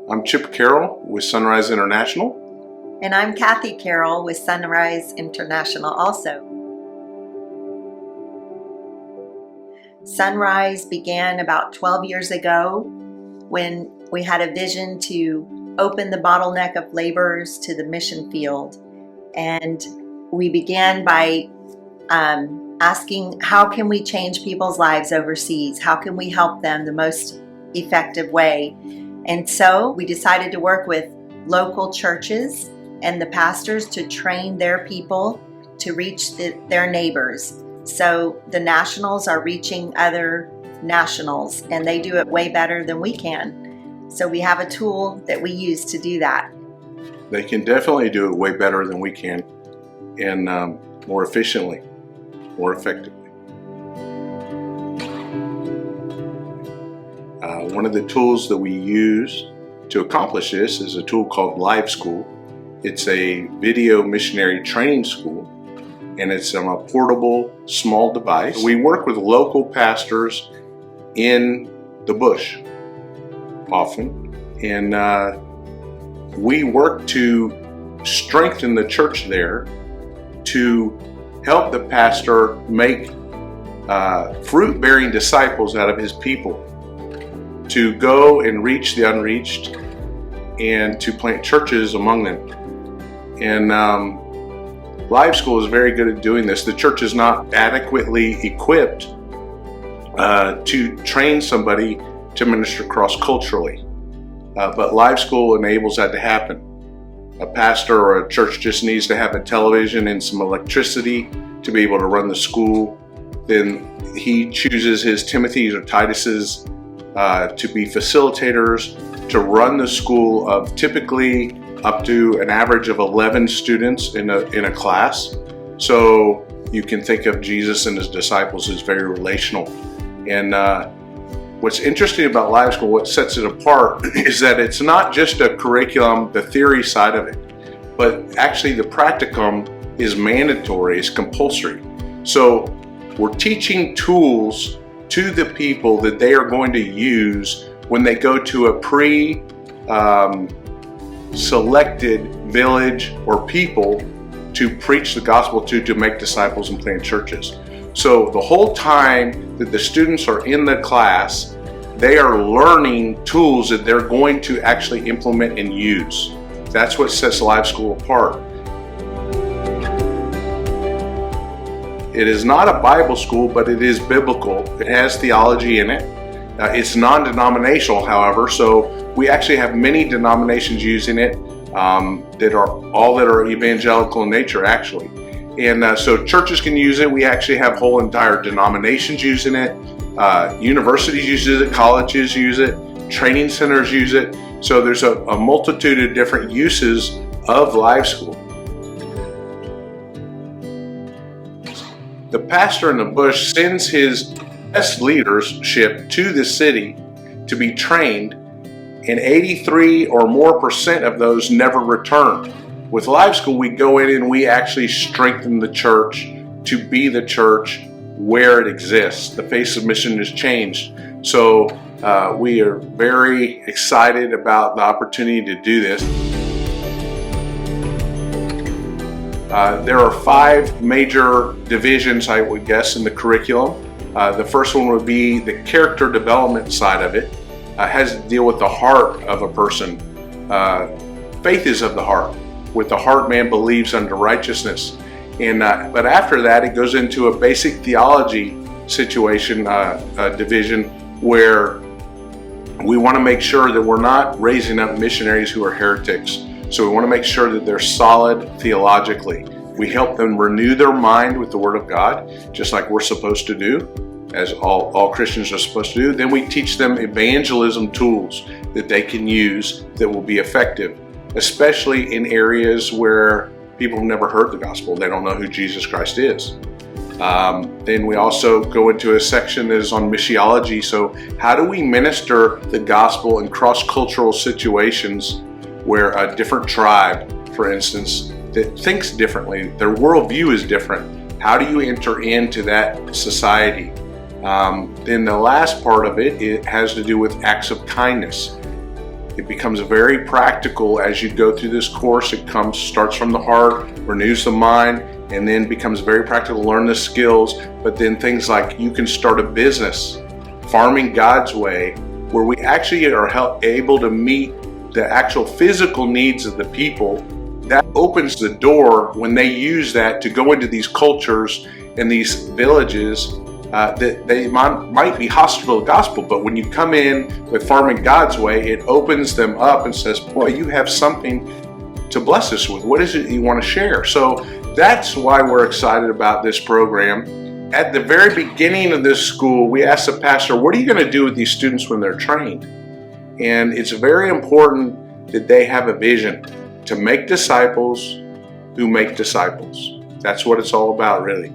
I'm Chip Carroll with Sonrise International. And I'm Kathy Carroll with Sonrise International also. Sonrise began about 12 years ago when we had a vision to open the bottleneck of laborers to the mission field. And we began by asking, how can we change people's lives overseas? How can we help them the most effective way? And so we decided to work with local churches and the pastors to train their people to reach their neighbors. So the nationals are reaching other nationals, and they do it way better than we can. So we have a tool that we use to do that. They can definitely do it way better than we can, and more efficiently, more effectively. One of the tools that we use to accomplish this is a tool called Live School. It's a video missionary training school, and it's on a portable, small device. We work with local pastors in the bush often, and we work to strengthen the church there to help the pastor make fruit-bearing disciples out of his people, to go and reach the unreached and to plant churches among them. And Live School is very good at doing this. The church is not adequately equipped to train somebody to minister cross-culturally, but Live School enables that to happen. A pastor or a church just needs to have a television and some electricity to be able to run the school. Then he chooses his Timothy's or Titus's to be facilitators to run the school of typically up to an average of 11 students in a class. So you can think of Jesus and his disciples as very relational. And what's interesting about Live School, what sets it apart, is that it's not just a curriculum, the theory side of it, but actually the practicum is mandatory, it's compulsory. So we're teaching tools to the people that they are going to use when they go to a selected village or people to preach the gospel to make disciples and plant churches. So the whole time that the students are in the class, they are learning tools that they're going to actually implement and use. That's what sets Live School apart. It is not a Bible school, but it is biblical. It has theology in it. It's non-denominational, however, so we actually have many denominations using it that are evangelical in nature, actually. And so churches can use it. We actually have whole entire denominations using it. Universities use it, colleges use it, training centers use it. So there's a multitude of different uses of Live School. The pastor in the bush sends his best leadership to the city to be trained, and 83% or more of those never return. With Live School, we go in and we actually strengthen the church to be the church where it exists. The face of mission has changed. So we are very excited about the opportunity to do this. There are 5 major divisions, I would guess, in the curriculum. The first one would be the character development side of it. Has to deal with the heart of a person. Faith is of the heart. With the heart, man believes unto righteousness. And but after that, it goes into a basic theology situation division where we want to make sure that we're not raising up missionaries who are heretics. So we want to make sure that they're solid theologically. We help them renew their mind with the Word of God, just like we're supposed to do, as all Christians are supposed to do. Then we teach them evangelism tools that they can use that will be effective, especially in areas where people have never heard the gospel. They don't know who Jesus Christ is. Then we also go into a section that is on missiology. So how do we minister the gospel in cross-cultural situations where a different tribe, for instance, that thinks differently, their worldview is different. How do you enter into that society? Then the last part of it has to do with acts of kindness. It becomes very practical as you go through this course. It starts from the heart, renews the mind, and then becomes very practical, learn the skills. But then things like you can start a business, farming God's way, where we actually are able to meet the actual physical needs of the people. That opens the door when they use that to go into these cultures and these villages that they might be hostile to the gospel, but when you come in with farming God's way, it opens them up and says, boy, you have something to bless us with. What is it you want to share? So that's why we're excited about this program. At the very beginning of this school, we asked the pastor, what are you going to do with these students when they're trained? And it's very important that they have a vision to make disciples who make disciples. That's what it's all about, really.